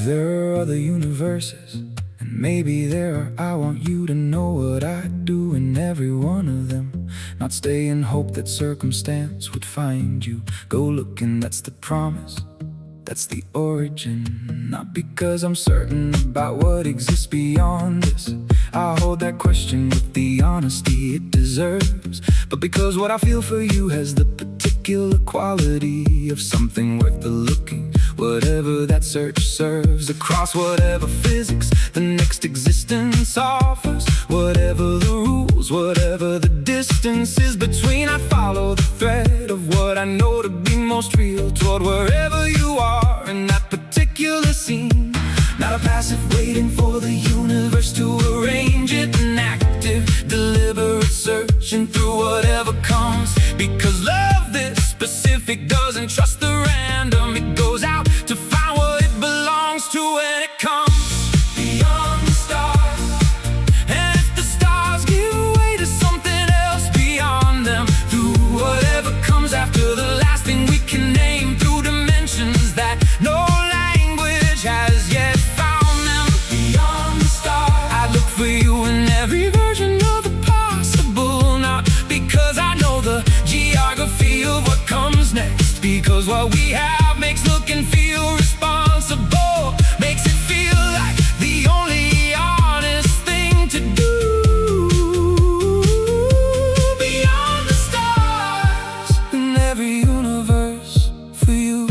There are other universes, and maybe there are. I want you to know what I do in every one of them. Not stay in hope that circumstance would find you. Go looking, that's the promise, that's the origin. Not because I'm certain about what exists beyond this. I hold that question with the honesty it deserves, but because what I feel for you has the particular quality of something worth the looking. Whatever that search serves, across whatever physics the next existence offers. Whatever the rules, whatever the distance is between, I follow the thread of what I know to be most real, toward wherever you are in that particular scene. Not a passive waiting for the universe to arrange it, an active, deliberate searching through whatever comes. Because love this specific doesn't trust the random. It goes out to find what it belongs to when it comes beyond the stars. And if the stars give way to something else beyond them, through whatever comes after the last thing we can name, through dimensions that no language has yet found them. Beyond the stars, I look for you in every version of the possible. Not because I know the geography of what comes next, because what we have makes look and feel responsible, makes it feel like the only honest thing to do. Beyond the stars, in every universe for you.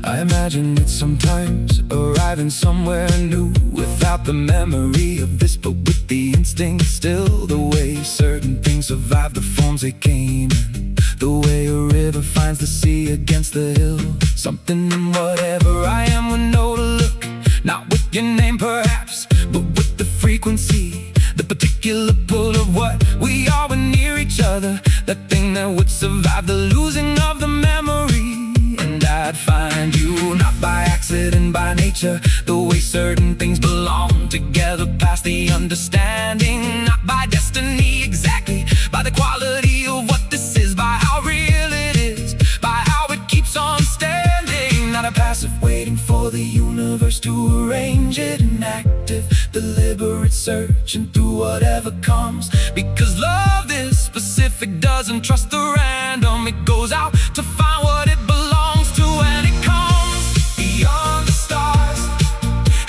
I imagine it sometimes, arriving somewhere new, without the memory of this, but with the instinct still. The way certain things survive the forms they came in, the way a river finds the sea against the hill. Something in whatever I am would know to look, not with your name perhaps, but with the frequency, the particular pull of what we are when near each other. That thing that would survive the losing of the memory. And I'd find you, not by accident, by nature, the way certain things belong together past the understanding. Not by destiny exactly, by the quality of what this is, by how real it is, by how it keeps on standing. Not a passive waiting for the universe to arrange it, an active, deliberate searching through whatever comes. Because love this specific doesn't trust the random. It goes out to find what it belongs to, and it comes beyond the stars.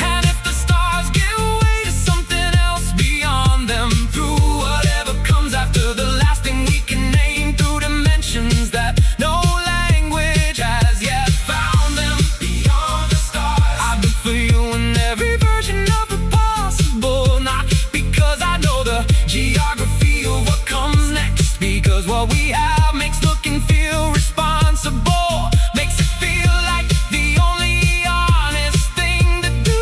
And if the stars give way to something else beyond them, through whatever comes after the last thing we can name, through dimensions that no language has yet found them. Beyond the stars, I look for you in every version of the possible. Not because I know the geography of what comes next, because what we have makes look and feel responsible, makes it feel like the only honest thing to do.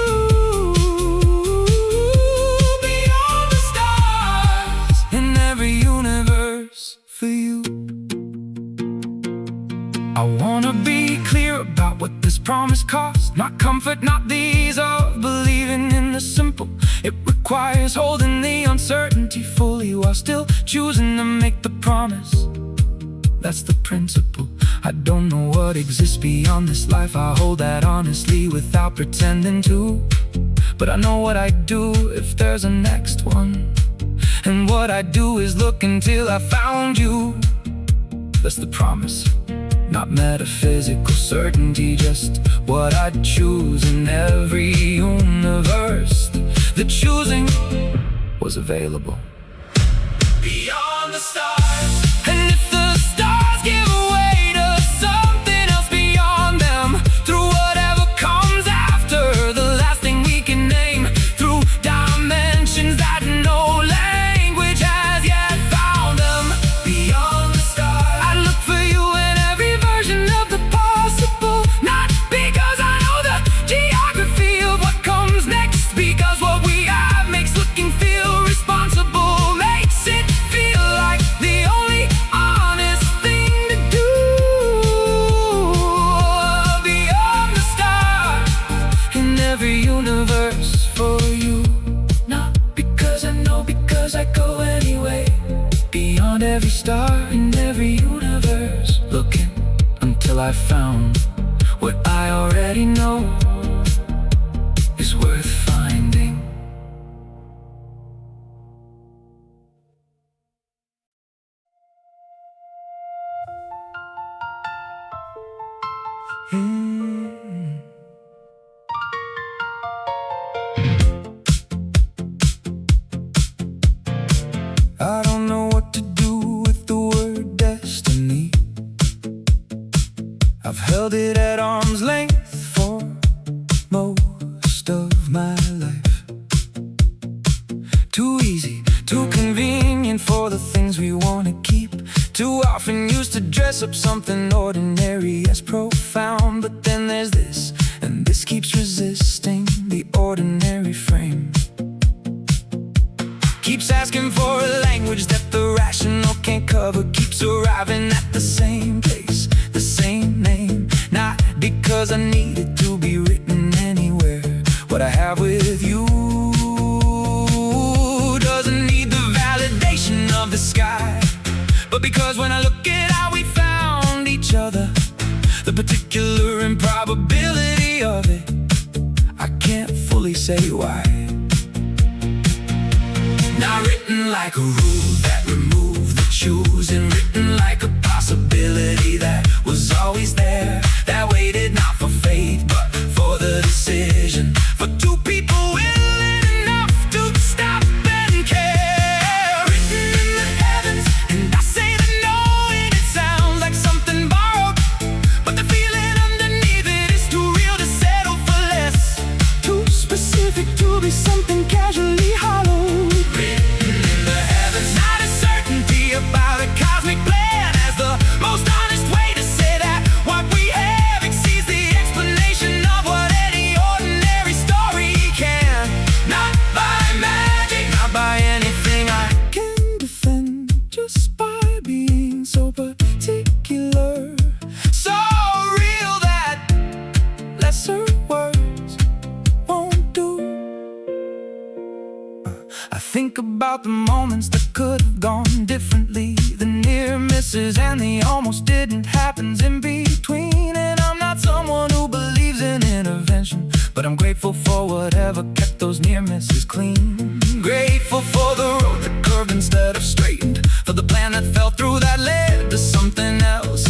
Beyond the stars, in every universe for you. I wanna be clear about what this promise costs. Not comfort, not the ease of believing in the simple. It requires holding the uncertainty fully while still choosing to make the promise. That's the principle. I don't know what exists beyond this life. I hold that honestly without pretending to. But I know what I'd do if there's a next one. And what I'd do is look until I found you. That's the promise, not metaphysical certainty, just what I'd choose in every universe. The choosing was available. Beyond the stars, and if the stars give way to something else beyond them, through whatever comes after the last thing we can name, through dimensions that no language has yet found them. Beyond the stars, I look for you in every version of the possible. Not because I know the geography of what comes next, because what we have makes looking feel responsible, makes it feel like the only honest thing to do. Beyond the stars, in every universe for you. Not because I know, because I go anyway. Beyond every star, in every universe, looking until I found what I I already know is worth finding. I don't know what to do with the word destiny. I've held it at arm's length for most of my life. Too easy, too convenient for the things we want to keep. Too often used to dress up something ordinary as profound. But then there's this, and this keeps resisting the ordinary frame. Keeps asking for a language that the rational can't cover. Keeps arriving at the same place, the same name. Not because I need it to be written anywhere. What I have with you doesn't need the validation of the sky, but because when I look at how we found each other, the particular improbability of it, I can't fully say why. Not written like a rule that removed the choosing, written like a possibility that was always there, that waited not for fate but for the decision, for two people willing enough to stop and care. Written in the heavens, and I say that knowing it sounds like something borrowed, but the feeling underneath it is too real to settle for less, too specific to be something casually hollow. About a cosmic plan as the most honest way to say that what we have exceeds the explanation of what any ordinary story can. Not by magic, not by anything I can defend, just by being so particular, so real that lesser words won't do. I think about the moments that could have gone differently, the near misses and the almost didn't happens in between. And I'm not someone who believes in intervention, but I'm grateful for whatever kept those near misses clean. Grateful for the road that curved instead of straightened, for the plan that fell through that led to something else,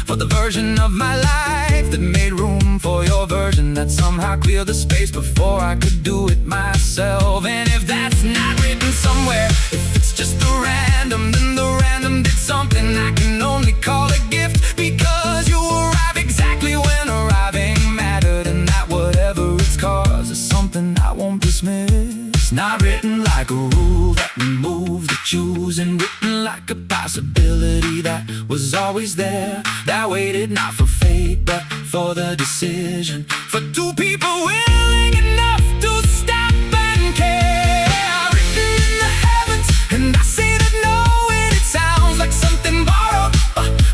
for the version of my life that made room for your version, that somehow cleared the space before I could do it myself. And if that's not written somewhere, if it's just the random, then the random did something I can only call a gift, because you arrive exactly when arriving mattered, and that whatever its cause is something I won't dismiss. Not written like a rule that removed the choosing, written like a possibility that was always there, that waited not for fate but for the decision, for two people willing enough to stop and care. Written in the heavens, and I say that knowing it sounds like something borrowed,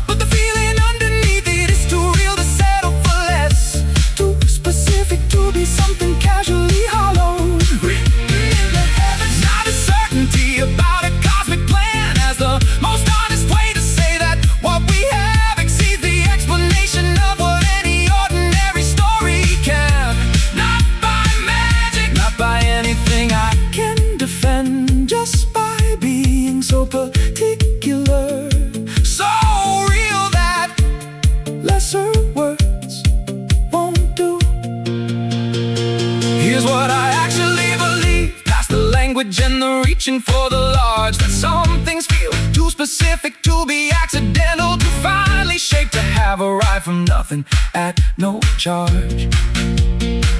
but the feeling underneath it is too real to settle for less, too specific to be something casually hollow. Written in the heavens, not a certainty about a cosmic plan as the most honest way to say that what we have exceeds the explanation of what any ordinary story can. Not by magic, not by anything I can defend, just by being so particular, so real that lesser words won't do. Here's what I actually believe, past the language and the reaching for the large, that some things feel too specific to be accidental, to finally shape, to have arrived from nothing at no charge.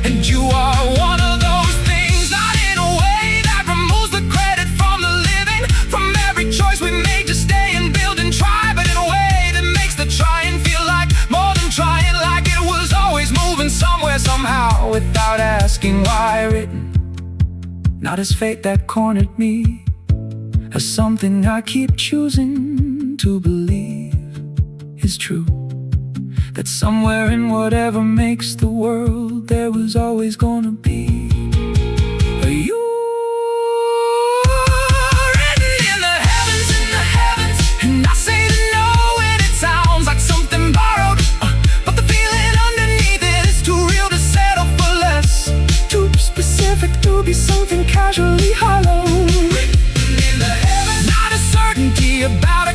And you are one of those things, not in a way that removes the credit from the living, from every choice we made to stay and build and try, but in a way that makes the trying feel like more than trying, like it was always moving somewhere, somehow, without asking why. Written not as fate that cornered me, as something I keep choosing to believe is true, that somewhere in whatever makes the world, there was always gonna be a you. Written in the heavens, and I say that knowing it sounds like something borrowed, but the feeling underneath it perpetually hollow. In the heavens, not a certainty about